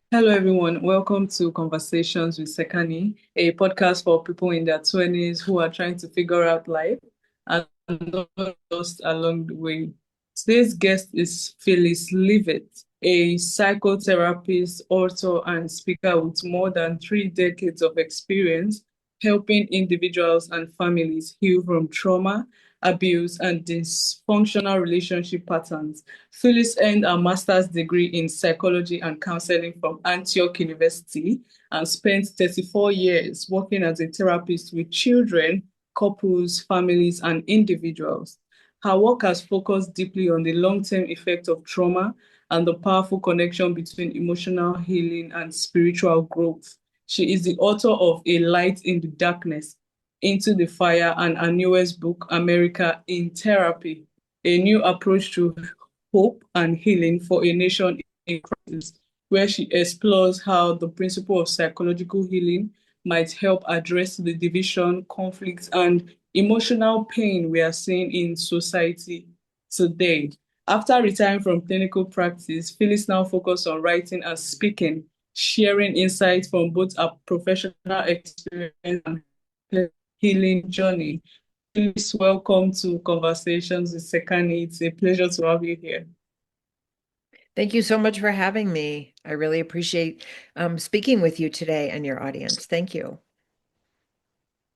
Hello, everyone. Welcome to Conversations with Sekani, a podcast for people in their 20s who are trying to figure out life and not lost along the way. Today's guest is Phyllis Leavitt, a psychotherapist, author, and speaker with more than 3 decades of experience helping individuals and families heal from trauma, abuse, and dysfunctional relationship patterns. Phyllis earned a master's degree in psychology and counseling from Antioch University and spent 34 years working as a therapist with children, couples, families, and individuals. Her work has focused deeply on the long-term effect of trauma and the powerful connection between emotional healing and spiritual growth. She is the author of A Light in the Darkness, Into the Fire, and her newest book, America in Therapy, a new approach to hope and healing for a nation in crisis, where she explores how the principle of psychological healing might help address the division, conflicts, and emotional pain we are seeing in society today. After retiring from clinical practice, Phyllis now focuses on writing and speaking, sharing insights from both a professional experience and healing journey. Please welcome to Conversations with Sekani. It's a pleasure to have you here. Thank you so much for having me. I really appreciate speaking with you today and your audience. Thank you.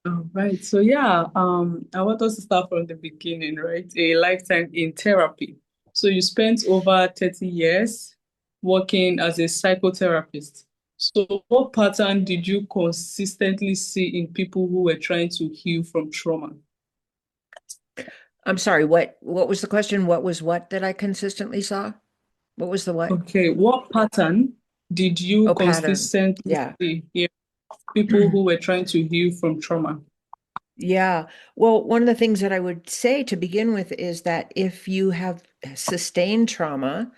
All right. So yeah, I want us to start from the beginning, right? A lifetime in therapy. So you spent over 30 years working as a psychotherapist. So what pattern did you consistently see in people who were trying to heal from trauma? I'm sorry, what was the question? What was what that I consistently saw? What was the what? Okay, what pattern did you Oh, pattern. consistently Yeah. see in people who were trying to heal from trauma? Yeah. Well, one of the things that I would say to begin with is that if you have sustained trauma,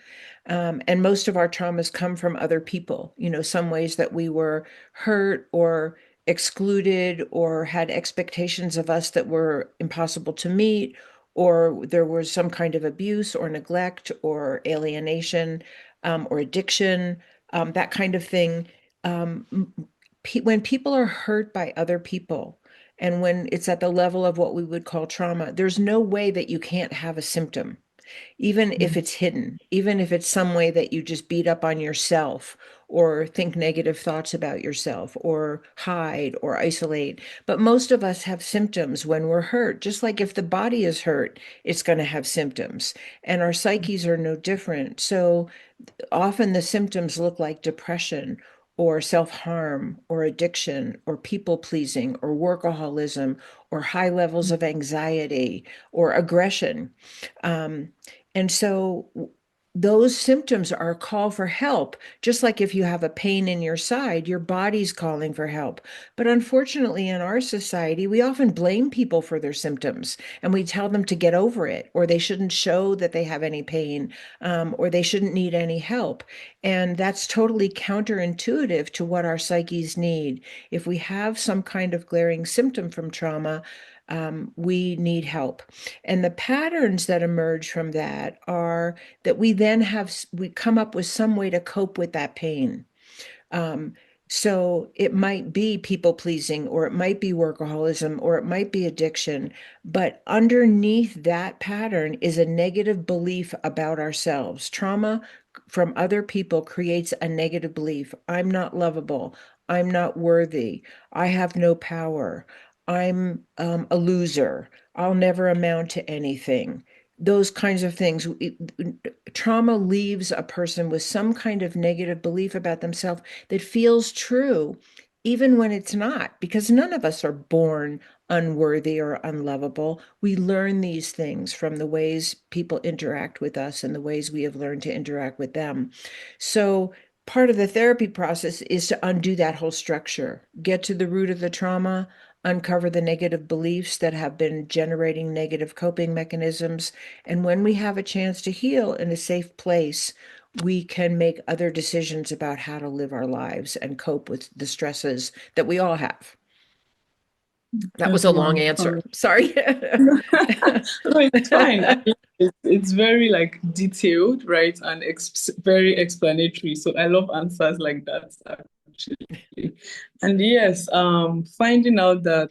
and most of our traumas come from other people, some ways that we were hurt or excluded or had expectations of us that were impossible to meet, or there was some kind of abuse or neglect or alienation, or addiction, that kind of thing. When people are hurt by other people, and when it's at the level of what we would call trauma, there's no way that you can't have a symptom, even if it's hidden, even if it's some way that you just beat up on yourself or think negative thoughts about yourself or hide or isolate. But most of us have symptoms when we're hurt. Just like if the body is hurt, it's going to have symptoms. And our psyches are no different. So often the symptoms look like depression or self-harm or addiction or people pleasing or workaholism or high levels of anxiety or aggression. Um, and so those symptoms are a call for help, just like if you have a pain in your side, your body's calling for help. But unfortunately, in our society, we often blame people for their symptoms and we tell them to get over it, or they shouldn't show that they have any pain, or they shouldn't need any help. And that's totally counterintuitive to what our psyches need. If we have some kind of glaring symptom from trauma, we need help. And the patterns that emerge from that are that we come up with some way to cope with that pain. Um, so it might be people pleasing, or it might be workaholism, or it might be addiction. But underneath that pattern is a negative belief about ourselves. Trauma from other people creates a negative belief. I'm not lovable. I'm not worthy. I have no power. I'm a loser. I'll never amount to anything. Those kinds of things. Trauma leaves a person with some kind of negative belief about themselves that feels true, even when it's not, because none of us are born unworthy or unlovable. We learn these things from the ways people interact with us and the ways we have learned to interact with them. So, part of the therapy process is to undo that whole structure, get to the root of the trauma, uncover the negative beliefs that have been generating negative coping mechanisms. And when we have a chance to heal in a safe place, we can make other decisions about how to live our lives and cope with the stresses that we all have. That was a long Wow. answer. Sorry. No, it's fine. It's very like detailed, right? And ex very explanatory. So I love answers like that, actually. And yes, finding out that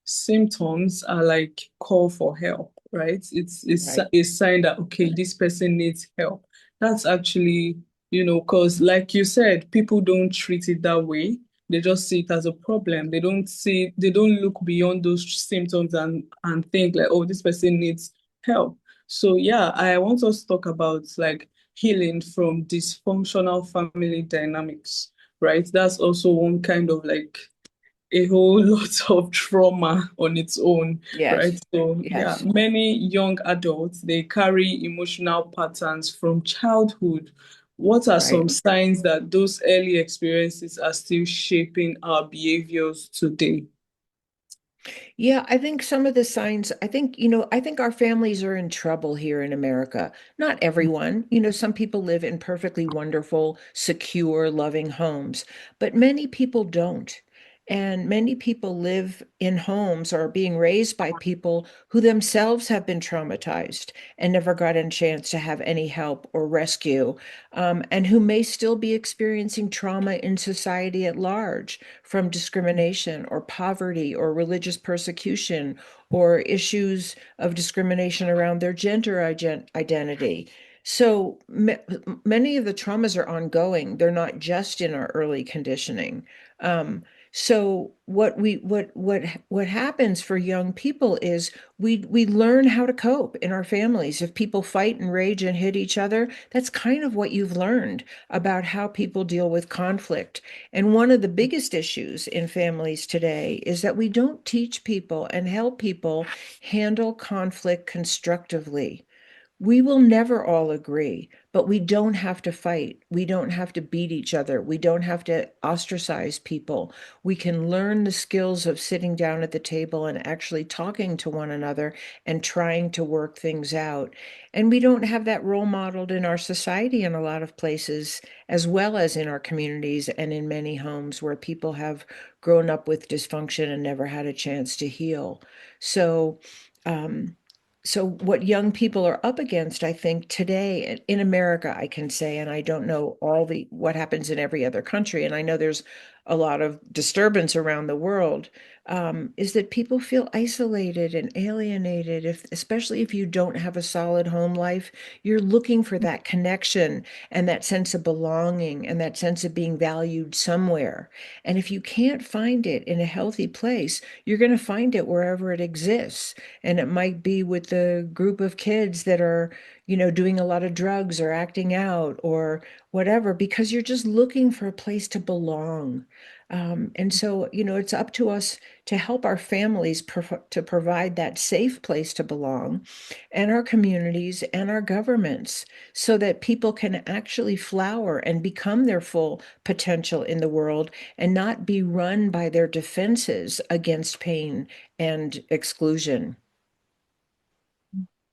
symptoms are like call for help, right? It's Right. a sign that okay, this person needs help. That's actually, because like you said, people don't treat it that way. They just see it as a problem. They don't look beyond those symptoms and think like, oh, this person needs help. So yeah, I want us to talk about like healing from dysfunctional family dynamics, right? That's also one kind of like a whole lot of trauma on its own, right? Yes. So, yeah, Yes. many young adults, they carry emotional patterns from childhood. What are some Right. signs that those early experiences are still shaping our behaviors today? Yeah, I think some of the signs, I think our families are in trouble here in America. Not everyone. Some people live in perfectly wonderful, secure, loving homes, but many people don't. And many people live in homes or are being raised by people who themselves have been traumatized and never got a chance to have any help or rescue, and who may still be experiencing trauma in society at large from discrimination or poverty or religious persecution or issues of discrimination around their gender identity. So many of the traumas are ongoing. They're not just in our early conditioning. Um, so what happens for young people is we learn how to cope in our families. If people fight and rage and hit each other, that's kind of what you've learned about how people deal with conflict. And one of the biggest issues in families today is that we don't teach people and help people handle conflict constructively. We will never all agree, but we don't have to fight. We don't have to beat each other. We don't have to ostracize people. We can learn the skills of sitting down at the table and actually talking to one another and trying to work things out. And we don't have that role modeled in our society in a lot of places, as well as in our communities and in many homes where people have grown up with dysfunction and never had a chance to heal. So, um, so what young people are up against, I think today in America, I can say, and I don't know all the what happens in every other country, and I know there's a lot of disturbance around the world, is that people feel isolated and alienated. Especially if you don't have a solid home life, you're looking for that connection and that sense of belonging and that sense of being valued somewhere. And if you can't find it in a healthy place, you're going to find it wherever it exists. And it might be with the group of kids that are, doing a lot of drugs or acting out or whatever, because you're just looking for a place to belong. And so, it's up to us to help our families to provide that safe place to belong, and our communities and our governments, so that people can actually flower and become their full potential in the world and not be run by their defenses against pain and exclusion.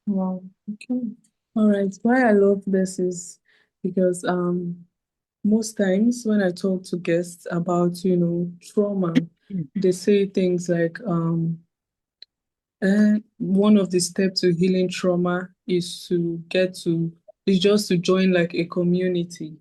Wow. Okay. All right. Why I love this is because most times when I talk to guests about, trauma, they say things like one of the steps to healing trauma is just to join like a community,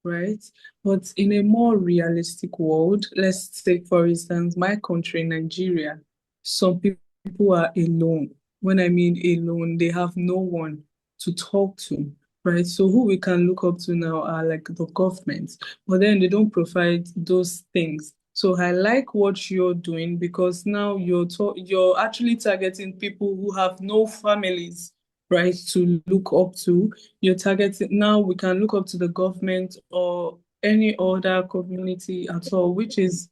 right? But in a more realistic world, let's take for instance my country, Nigeria, some people are alone. When I mean alone, they have no one to talk to, right? So who we can look up to now are like the government, but then they don't provide those things. So I like what you're doing because now you're actually targeting people who have no families, right, to look up to. You're targeting now we can look up to the government or any other community at all, which is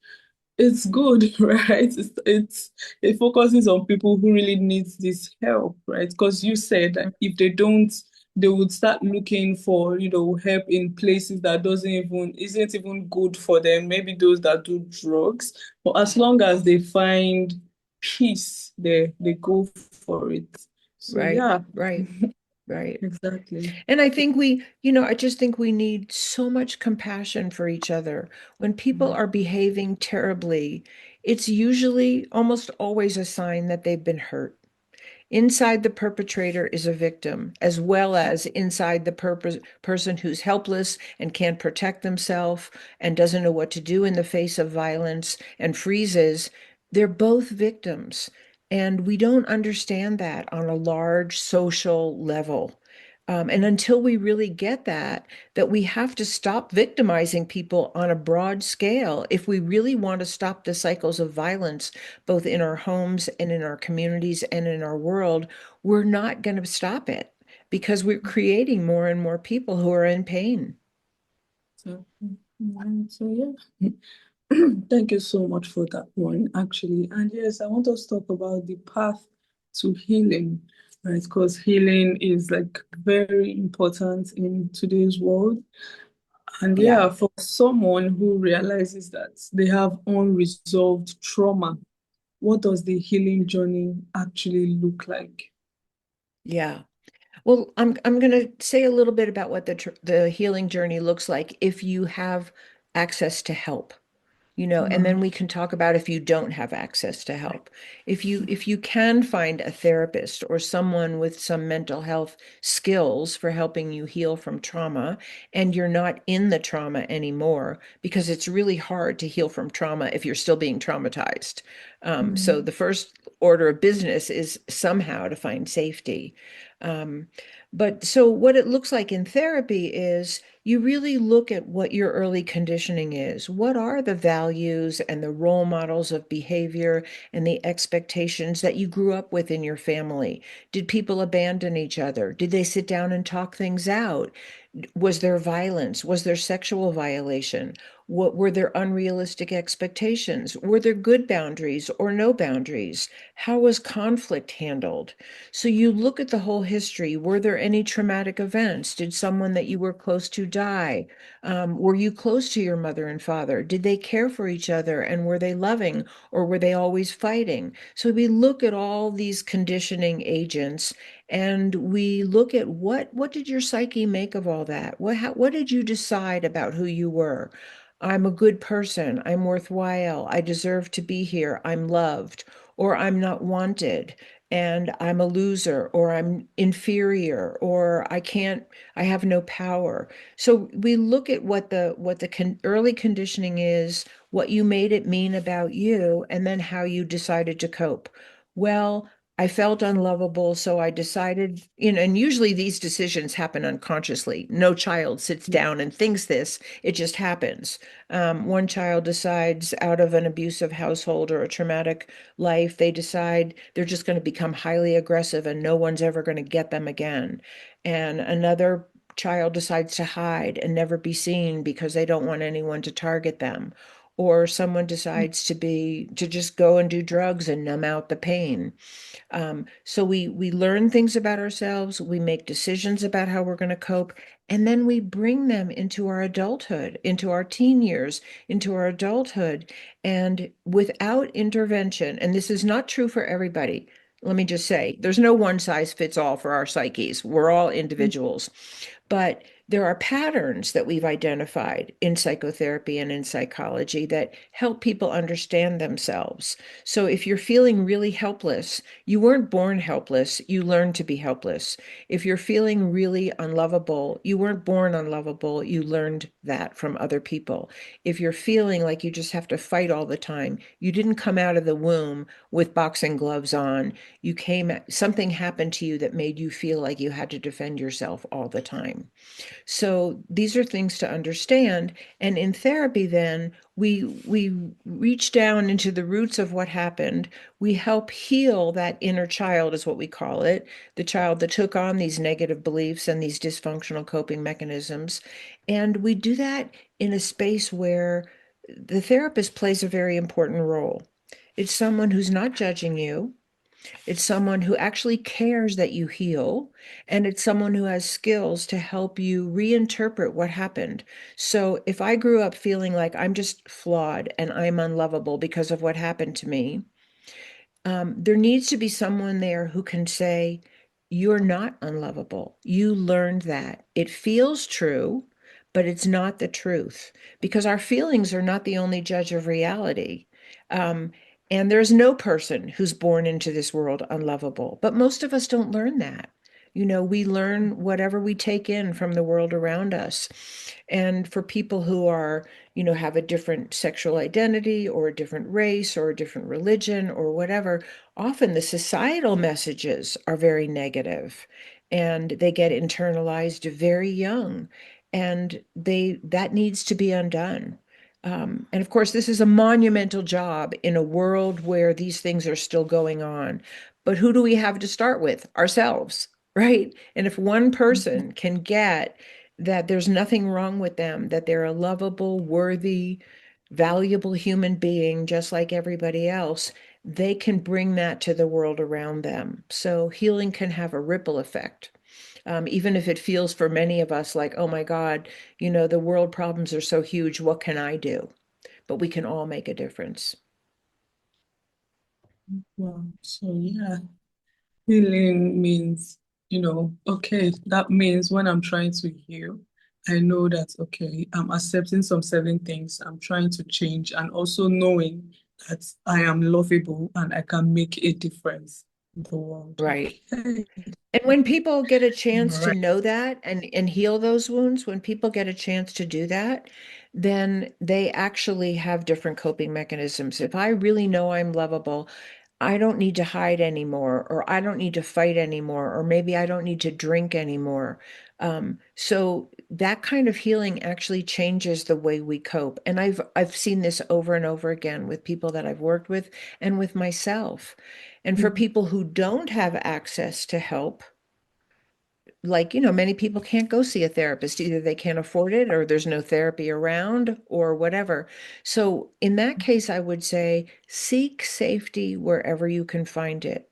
it's good, right? It focuses on people who really need this help, right? Because you said that if they don't, they would start looking for, help in places that doesn't even isn't even good for them. Maybe those that do drugs. But as long as they find peace, they go for it. So Right, yeah, right, right. exactly. And I think I just think we need so much compassion for each other. When people are behaving terribly, it's usually almost always a sign that they've been hurt Inside the perpetrator is a victim, as well as inside the person who's helpless and can't protect themselves and doesn't know what to do in the face of violence and freezes. They're both victims. And we don't understand that on a large social level. And until we really get that we have to stop victimizing people on a broad scale if we really want to stop the cycles of violence, both in our homes and in our communities and in our world, we're not going to stop it because we're creating more and more people who are in pain. So, yeah. Thank you so much for that one, actually. And yes, I want us to talk about the path to healing, right? Because healing is like very important in today's world. And yeah, Yeah. for someone who realizes that they have unresolved trauma, what does the healing journey actually look like? Yeah. Well, I'm going to say a little bit about what the healing journey looks like if you have access to help. And then we can talk about if you don't have access to help. If you can find a therapist or someone with some mental health skills for helping you heal from trauma, and you're not in the trauma anymore, because it's really hard to heal from trauma if you're still being traumatized. So Mm, the first order of business is somehow to find safety. Um, but so what it looks like in therapy is you really look at what your early conditioning is. What are the values and the role models of behavior and the expectations that you grew up with in your family? Did people abandon each other? Did they sit down and talk things out? Was there violence? Was there sexual violation? What were there unrealistic expectations? Were there good boundaries or no boundaries? How was conflict handled? So you look at the whole history. Were there any traumatic events? Did someone that you were close to die? Were you close to your mother and father? Did they care for each other and were they loving or were they always fighting? So we look at all these conditioning agents and we look at what did your psyche make of all that? What did you decide about who you were? I'm a good person. I'm worthwhile. I deserve to be here. I'm loved, or I'm not wanted and I'm a loser or I'm inferior or I have no power. So we look at what the early conditioning is, what you made it mean about you, and then how you decided to cope. Well, I felt unlovable, so I decided, and usually these decisions happen unconsciously. No child sits down and thinks this, it just happens. One child decides out of an abusive household or a traumatic life, they decide they're just going to become highly aggressive and no one's ever going to get them again. And another child decides to hide and never be seen because they don't want anyone to target them. Or someone decides to just go and do drugs and numb out the pain. So we learn things about ourselves, we make decisions about how we're going to cope, and then we bring them into our adulthood, into our teen years, into our adulthood, and without intervention. And this is not true for everybody. Let me just say, there's no one size fits all for our psyches. We're all individuals. But there are patterns that we've identified in psychotherapy and in psychology that help people understand themselves. So if you're feeling really helpless, you weren't born helpless, you learned to be helpless. If you're feeling really unlovable, you weren't born unlovable, you learned that from other people. If you're feeling like you just have to fight all the time, you didn't come out of the womb with boxing gloves on. Something happened to you that made you feel like you had to defend yourself all the time. So these are things to understand. And in therapy, then we reach down into the roots of what happened. We help heal that inner child, is what we call it, the child that took on these negative beliefs and these dysfunctional coping mechanisms. And we do that in a space where the therapist plays a very important role. It's someone who's not judging you. It's someone who actually cares that you heal, and it's someone who has skills to help you reinterpret what happened. So if I grew up feeling like I'm just flawed and I'm unlovable because of what happened to me, there needs to be someone there who can say, you're not unlovable. You learned that. It feels true, but it's not the truth because our feelings are not the only judge of reality. Um, And there's no person who's born into this world unlovable. But most of us don't learn that. We learn whatever we take in from the world around us. And for people who are, have a different sexual identity or a different race or a different religion or whatever, often the societal messages are very negative and they get internalized very young. And that needs to be undone. And of course, this is a monumental job in a world where these things are still going on. But who do we have to start with? Ourselves, right? And if one person can get that there's nothing wrong with them, that they're a lovable, worthy, valuable human being, just like everybody else, they can bring that to the world around them. So healing can have a ripple effect. Even if it feels for many of us like, oh my God, the world problems are so huge, what can I do? But we can all make a difference. Wow. So yeah, healing means, okay, that means when I'm trying to heal, I know that, okay, I'm accepting some certain things, I'm trying to change, and also knowing that I am lovable and I can make a difference in the world. Right. Okay. And when people get a chance to Right. know that and heal those wounds, when people get a chance to do that, then they actually have different coping mechanisms. If I really know I'm lovable, I don't need to hide anymore, or I don't need to fight anymore, or maybe I don't need to drink anymore. So that kind of healing actually changes the way we cope. And I've seen this over and over again with people that I've worked with and with myself. And for Mhm. people who don't have access to help, like, many people can't go see a therapist. Either they can't afford it or there's no therapy around or whatever. So, in that case, I would say seek safety wherever you can find it.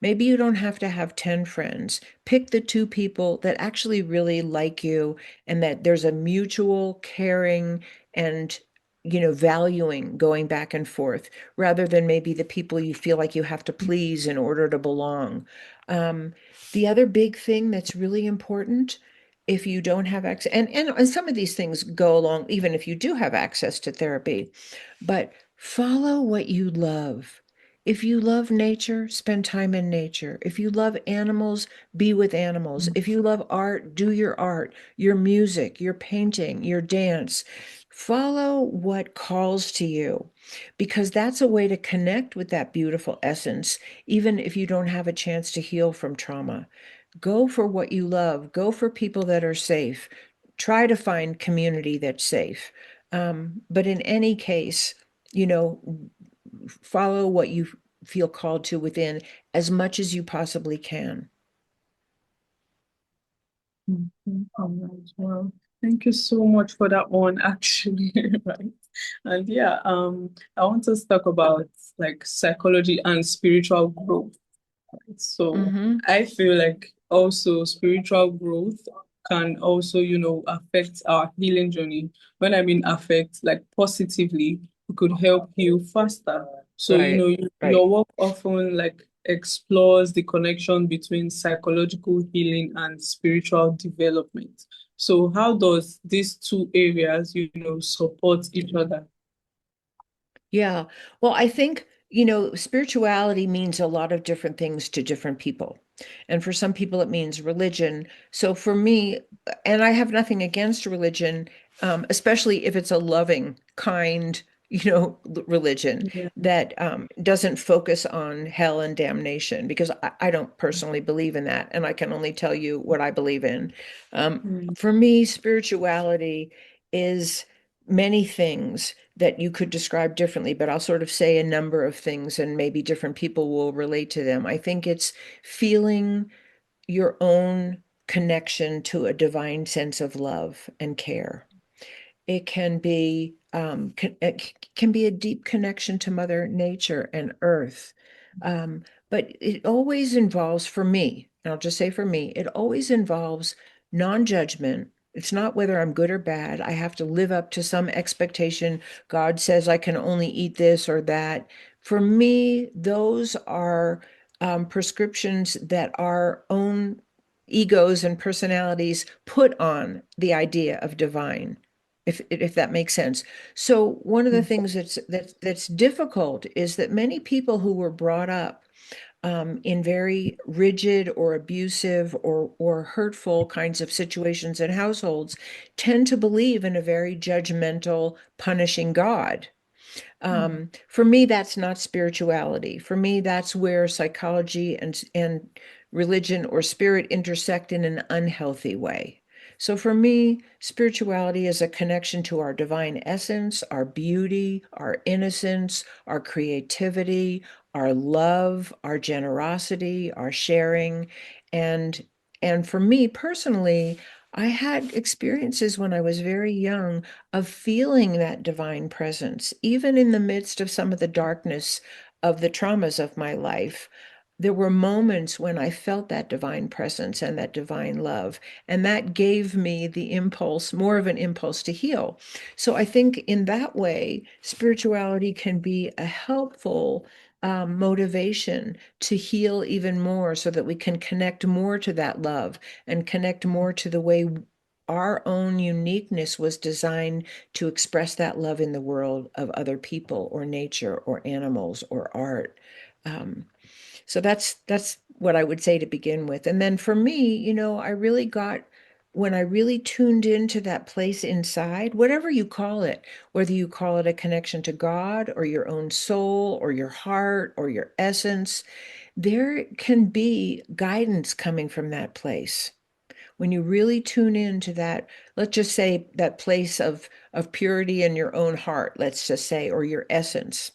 Maybe you don't have to have 10 friends. Pick the two people that actually really like you and that there's a mutual caring and valuing going back and forth rather than maybe the people you feel like you have to please in order to belong. Um, the other big thing that's really important, if you don't have access, and some of these things go along even if you do have access to therapy, but follow what you love. If you love nature, spend time in nature. If you love animals, be with animals. If you love art, do your art, your music, your painting, your dance. Follow what calls to you because that's a way to connect with that beautiful essence, even if you don't have a chance to heal from trauma. Go for what you love, go for people that are safe. Try to find community that's safe. But in any case, you know, follow what you feel called to within as much as you possibly can. Mhm. All right. Well, thank you so much for that one, actually. Right. And yeah, I want us to talk about like psychology and spiritual growth. So Hmm. I feel like also spiritual growth can also, affect our healing journey. When I mean affect, like positively, it could help heal faster. So, Right, your right. work often like explores the connection between psychological healing and spiritual development. So how does these two areas, support each other? Yeah. Well, I think, spirituality means a lot of different things to different people. And for some people, it means religion. So for me, and I have nothing against religion, especially if it's a loving, kind, religion Yeah. that doesn't focus on hell and damnation, because I don't personally believe in that. And I can only tell you what I believe in. Mm. For me, spirituality is many things that you could describe differently, but I'll sort of say a number of things and maybe different people will relate to them. I think it's feeling your own connection to a divine sense of love and care. It can be it can be a deep connection to Mother Nature and Earth. But it always involves, for me, and I'll just say for me, it always involves non-judgment. It's not whether I'm good or bad. I have to live up to some expectation. God says I can only eat this or that. For me, those are prescriptions that our own egos and personalities put on the idea of divine. if that makes sense. So one of the Mm, things that's difficult is that many people who were brought up in very rigid or abusive or hurtful kinds of situations and households tend to believe in a very judgmental, punishing God. mm, For me, that's not spirituality. For me, that's where psychology and religion or spirit intersect in an unhealthy way. So for me, spirituality is a connection to our divine essence, our beauty, our innocence, our creativity, our love, our generosity, our sharing. And and for me personally, I had experiences when I was very young of feeling that divine presence, even in the midst of some of the darkness of the traumas of my life. There were moments when I felt that divine presence and that divine love, and that gave me the impulse, more of an impulse to heal. So I think in that way, spirituality can be a helpful motivation to heal even more so that we can connect more to that love and connect more to the way our own uniqueness was designed to express that love in the world of other people or nature or animals or art. Um, so that's what I would say to begin with. And then for me, I really got when I really tuned into that place inside, whatever you call it, whether you call it a connection to God or your own soul or your heart or your essence, there can be guidance coming from that place when you really tune into that, let's just say that place of purity in your own heart, let's just say, or your essence,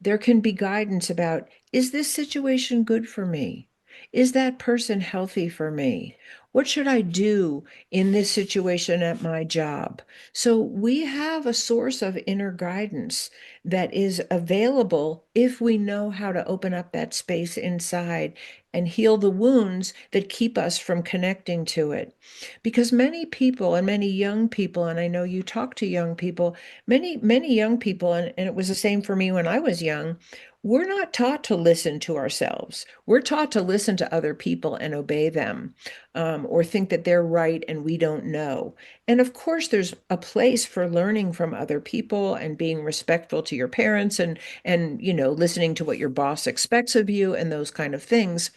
there can be guidance about, is this situation good for me? Is that person healthy for me? What should I do in this situation at my job? So we have a source of inner guidance that is available if we know how to open up that space inside and heal the wounds that keep us from connecting to it. Because many people and many young people, and I know you talk to young people, many young people, and it was the same for me when I was young, we're not taught to listen to ourselves. We're taught to listen to other people and obey them, or think that they're right and we don't know. And of course, there's a place for learning from other people and being respectful to your parents and listening to what your boss expects of you and those kind of things.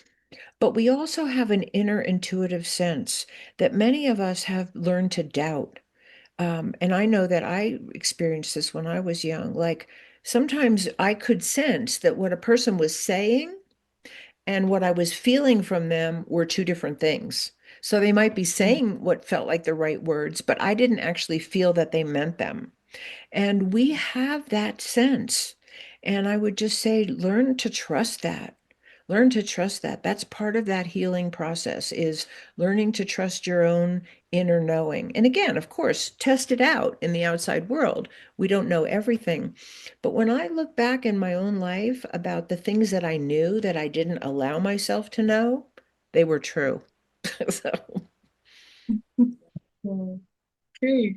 But we also have an inner intuitive sense that many of us have learned to doubt. And I know that I experienced this when I was young. Like sometimes I could sense that what a person was saying and what I was feeling from them were two different things. So they might be mm, saying what felt like the right words, but I didn't actually feel that they meant them. And we have that sense. And I would just say, learn to trust that. Learn to trust that. That's part of that healing process is learning to trust your own inner knowing. And again, of course, test it out in the outside world. We don't know everything. But when I look back in my own life about the things that I knew that I didn't allow myself to know, they were true. So, mm. Okay.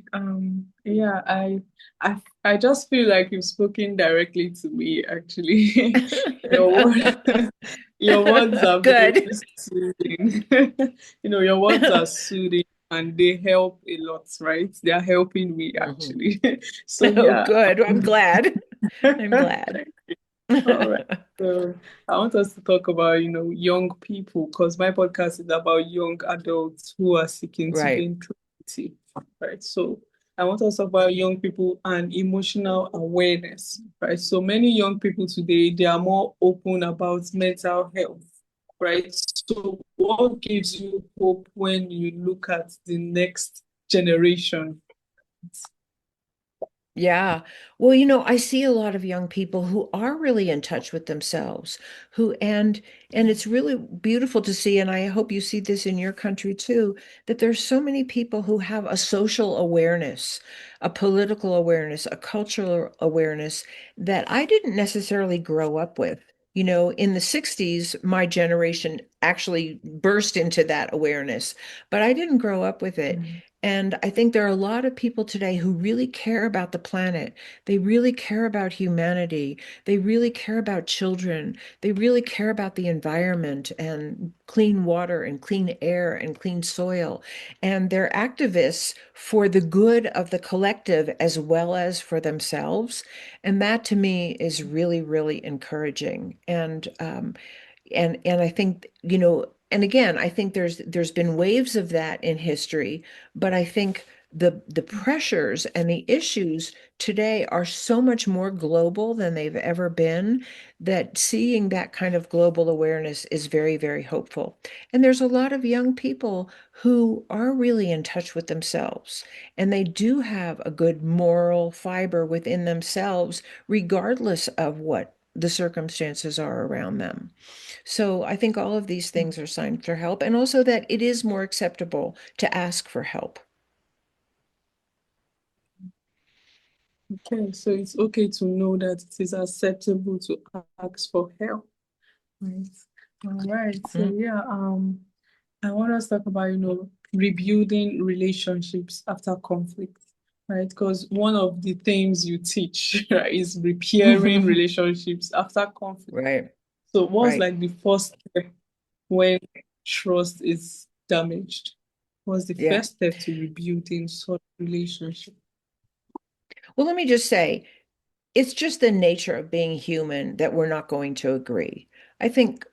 Yeah, I just feel like you've spoken directly to me, actually. Your word, your words are very good. soothing. Your words are soothing and they help a lot, right? They are helping me Mhm. actually. So Oh, yeah. good. I'm glad. I'm glad. All right. So I want us to talk about, young people because my podcast is about young adults who are seeking to Right. gain clarity. Right. So I want us to talk about young people and emotional awareness. Right. So many young people today, they are more open about mental health. Right. So what gives you hope when you look at the next generation? Yeah. Well, I see a lot of young people who are really in touch with themselves, who and it's really beautiful to see, and I hope you see this in your country too, that there's so many people who have a social awareness, a political awareness, a cultural awareness that I didn't necessarily grow up with. In the 60s, my generation actually burst into that awareness, but I didn't grow up with it. And I think there are a lot of people today who really care about the planet. They really care about humanity. They really care about children. They really care about the environment and clean water and clean air and clean soil. And they're activists for the good of the collective as well as for themselves. And that to me is really, really encouraging. And I think, and again, I think there's been waves of that in history, but I think the pressures and the issues today are so much more global than they've ever been, that seeing that kind of global awareness is very, very hopeful. And there's a lot of young people who are really in touch with themselves, and they do have a good moral fiber within themselves, regardless of what the circumstances are around them. So I think all of these things are signs for help, and also that it is more acceptable to ask for help. Okay, so it's okay to know that it is acceptable to ask for help. Right. All right. So Mm. yeah, I want us to talk about, rebuilding relationships after conflict, right? Because one of the things you teach, right, is repairing relationships after conflict. Right, So what's right. like the first step when trust is damaged? What's the Yeah. first step to rebuilding such relationship? Well, let me just say, it's just the nature of being human that we're not going to agree. I think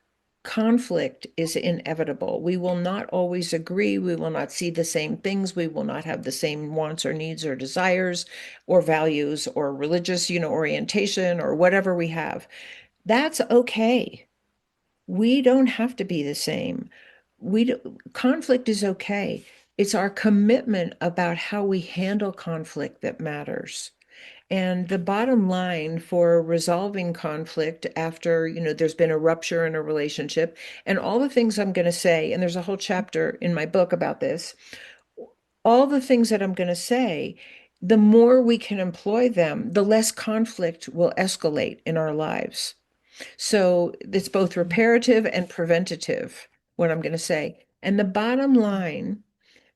conflict is inevitable. We will not always agree. We will not see the same things. We will not have the same wants or needs or desires or values or religious, orientation or whatever we have. That's okay. We don't have to be the same. Conflict is okay. It's our commitment about how we handle conflict that matters. And the bottom line for resolving conflict after, there's been a rupture in a relationship, and all the things I'm going to say, and there's a whole chapter in my book about this, all the things that I'm going to say, the more we can employ them, the less conflict will escalate in our lives. So it's both reparative and preventative, what I'm going to say. And the bottom line,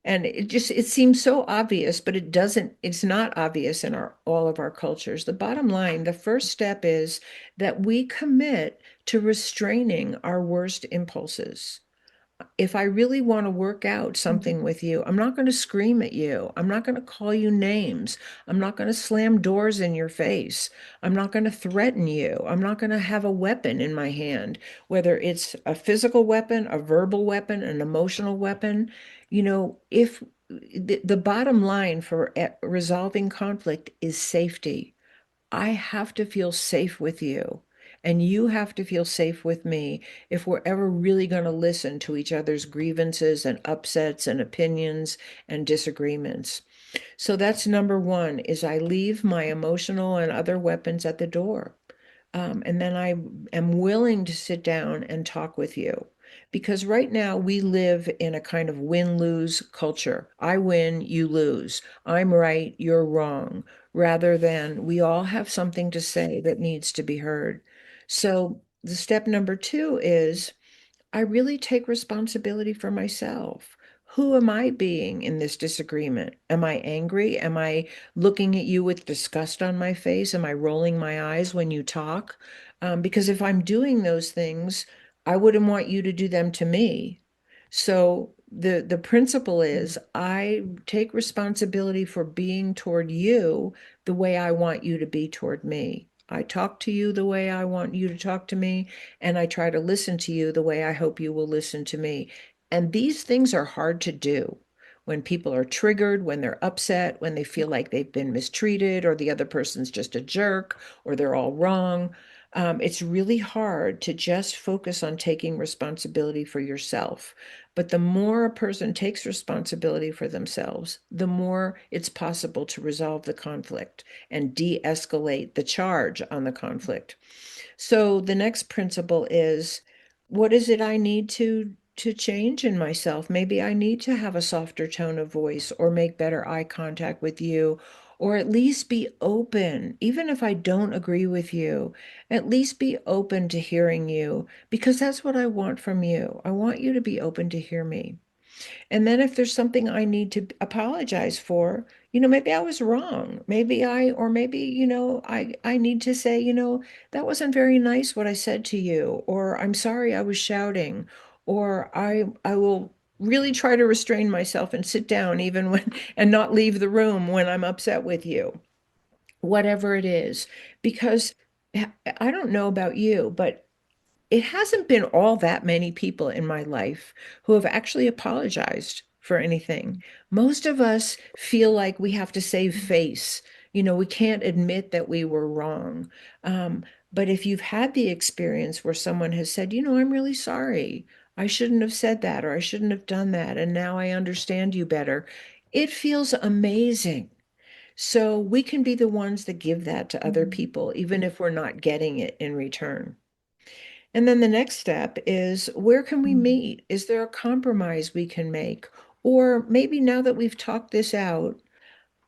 and it seems so obvious, but it's not obvious in all of our cultures. The bottom line, the first step is that we commit to restraining our worst impulses. If I really want to work out something with you, I'm not going to scream at you. I'm not going to call you names. I'm not going to slam doors in your face. I'm not going to threaten you. I'm not going to have a weapon in my hand, whether it's a physical weapon, a verbal weapon, an emotional weapon. If the bottom line for resolving conflict is safety. I have to feel safe with you, and you have to feel safe with me if we're ever really going to listen to each other's grievances and upsets and opinions and disagreements. So that's number one, is I leave my emotional and other weapons at the door. And then I am willing to sit down and talk with you. Because right now we live in a kind of win-lose culture. I win, you lose. I'm right, you're wrong, rather than we all have something to say that needs to be heard. So the step number two is I really take responsibility for myself. Who am I being in this disagreement? Am I angry? Am I looking at you with disgust on my face? Am I rolling my eyes when you talk? Because if I'm doing those things, I wouldn't want you to do them to me. So the principle is I take responsibility for being toward you the way I want you to be toward me. I talk to you the way I want you to talk to me, and I try to listen to you the way I hope you will listen to me. And these things are hard to do when people are triggered, when they're upset, when they feel like they've been mistreated, or the other person's just a jerk, or they're all wrong. It's really hard to just focus on taking responsibility for yourself. But the more a person takes responsibility for themselves, the more it's possible to resolve the conflict and de-escalate the charge on the conflict. So the next principle is, what is it I need to change in myself? Maybe I need to have a softer tone of voice or make better eye contact with you, or at least be open. Even if I don't agree with you, at least be open to hearing you, because that's what I want from you. I want you to be open to hear me. And then if there's something I need to apologize for, maybe I was wrong. Maybe, I need to say, that wasn't very nice what I said to you, or I'm sorry I was shouting, or I will really try to restrain myself and sit down even when and not leave the room when I'm upset with you, whatever it is. Because I don't know about you, but it hasn't been all that many people in my life who have actually apologized for anything. Most of us feel like we have to save face. We can't admit that we were wrong. Um, but if you've had the experience where someone has said, I'm really sorry, I shouldn't have said that, or I shouldn't have done that, and now I understand you better, it feels amazing. So we can be the ones that give that to other Mm. people, even if we're not getting it in return. And then the next step is, where can we Mm. meet? Is there a compromise we can make? Or maybe now that we've talked this out,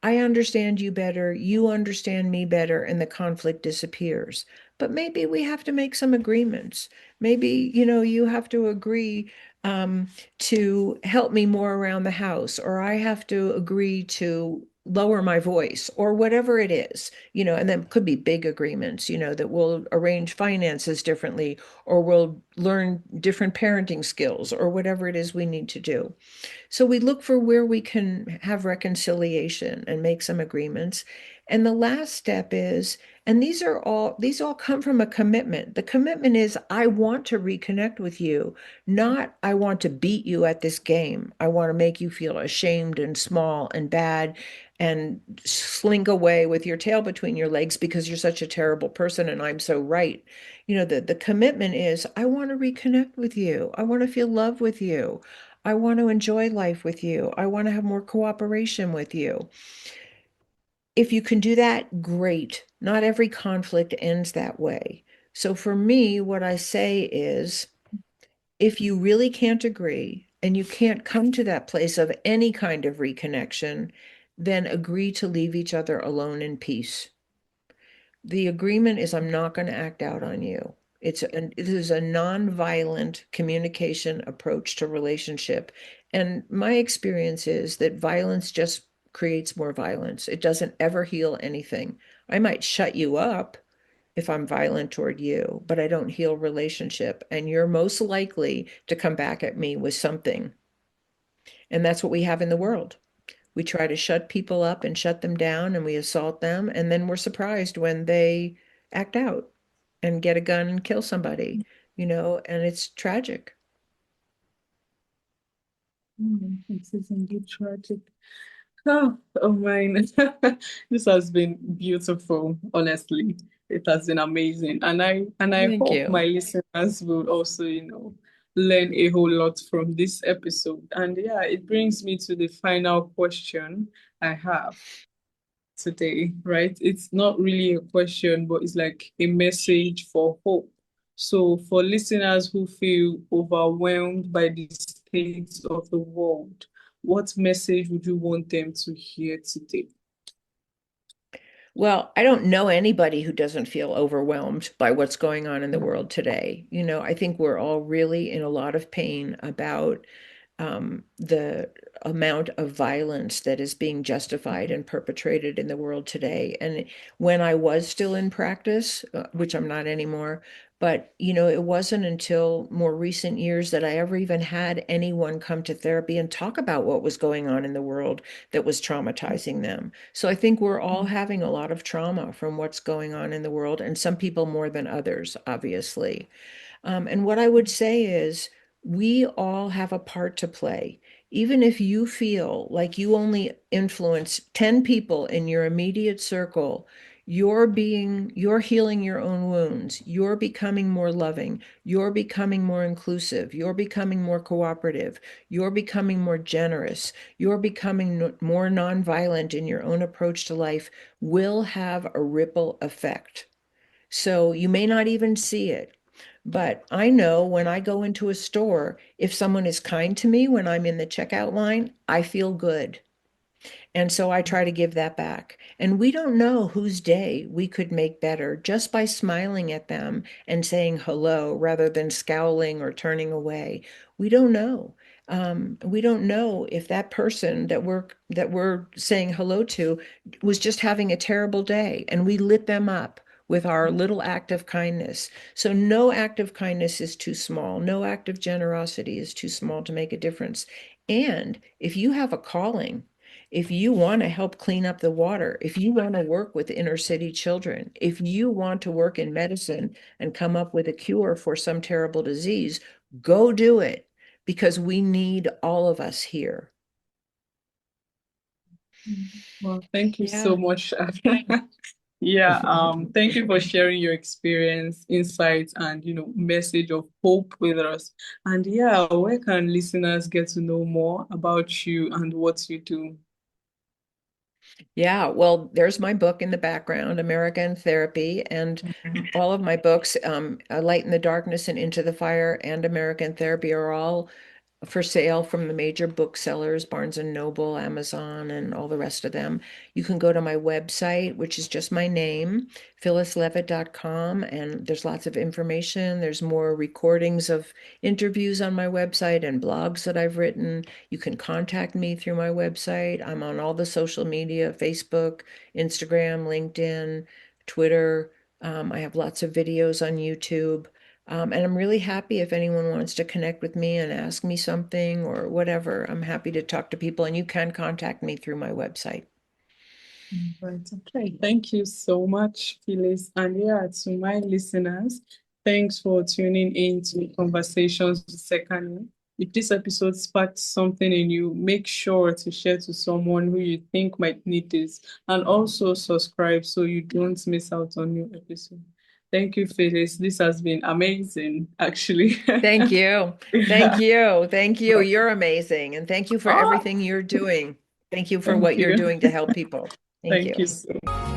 I understand you better, you understand me better, and the conflict disappears. But maybe we have to make some agreements. Maybe, you have to agree to help me more around the house, or I have to agree to lower my voice, or whatever it is, and then could be big agreements, that we'll arrange finances differently, or we'll learn different parenting skills, or whatever it is we need to do. So we look for where we can have reconciliation and make some agreements. And the last step is, and these all come from a commitment. The commitment is, I want to reconnect with you, not I want to beat you at this game. I want to make you feel ashamed and small and bad and slink away with your tail between your legs because you're such a terrible person and I'm so right. The commitment is, I want to reconnect with you. I want to feel love with you. I want to enjoy life with you. I want to have more cooperation with you. If you can do that, great. Not every conflict ends that way. So for me, what I say is, if you really can't agree and you can't come to that place of any kind of reconnection, then agree to leave each other alone in peace. The agreement is, I'm not going to act out on you. It is a non-violent communication approach to relationship. And my experience is that violence just creates more violence. It doesn't ever heal anything. I might shut you up if I'm violent toward you, but I don't heal relationship. And you're most likely to come back at me with something. And that's what we have in the world. We try to shut people up and shut them down and we assault them. And then we're surprised when they act out and get a gun and kill somebody, and it's tragic. It is indeed tragic. Oh mine. This has been beautiful, honestly. It has been amazing. And I Thank hope my you. listeners will also, learn a whole lot from this episode. And yeah, it brings me to the final question I have today, right? It's not really a question, but it's like a message for hope. So for listeners who feel overwhelmed by the state of the world, what message would you want them to hear today? Well, I don't know anybody who doesn't feel overwhelmed by what's going on in the world today. I think we're all really in a lot of pain about the amount of violence that is being justified and perpetrated in the world today. And when I was still in practice, which I'm not anymore, but it wasn't until more recent years that I ever even had anyone come to therapy and talk about what was going on in the world that was traumatizing them. So I think we're all having a lot of trauma from what's going on in the world, and some people more than others, obviously. And what I would say is, we all have a part to play. Even if you feel like you only influence 10 people in your immediate circle, you're healing your own wounds. You're becoming more loving. You're becoming more inclusive. You're becoming more cooperative. You're becoming more generous. You're becoming more nonviolent in your own approach to life will have a ripple effect. So you may not even see it. But I know when I go into a store, if someone is kind to me when I'm in the checkout line, I feel good. And so I try to give that back. And we don't know whose day we could make better just by smiling at them and saying hello rather than scowling or turning away. We don't know. We don't know if that person that we're saying hello to was just having a terrible day, and we lit them up with our little act of kindness. So no act of kindness is too small. No act of generosity is too small to make a difference. And if you have a calling, if you want to help clean up the water, if you want to work with inner city children, if you want to work in medicine and come up with a cure for some terrible disease, go do it, because we need all of us here. Well, thank you so Yeah. much. Yeah, thank you for sharing your experience, insights, and message of hope with us. And yeah, where can listeners get to know more about you and what you do? Yeah, well, there's my book in the background, American Therapy, and all of my books, A Light in the Darkness and Into the Fire and American Therapy, are all for sale from the major booksellers, Barnes and Noble, Amazon, and all the rest of them. You can go to my website, which is just my name, phyllisleavitt.com, and there's lots of information. There's more recordings of interviews on my website and blogs that I've written. You can contact me through my website. I'm on all the social media, Facebook, Instagram, LinkedIn, Twitter. I have lots of videos on YouTube. And I'm really happy if anyone wants to connect with me and ask me something or whatever. I'm happy to talk to people, and you can contact me through my website. Right. Okay. Thank you so much, Phyllis. And yeah, to my listeners, thanks for tuning in to Conversations with Sekani. If this episode sparked something in you, make sure to share to someone who you think might need this, and also subscribe so you don't miss out on new episodes. Thank you, Phyllis. This has been amazing, actually. Thank you. Thank Yeah. you. Thank you. You're amazing. And thank you for Oh, everything you're doing. Thank you for thank what you're you. doing to help people. Thank Thank you. you so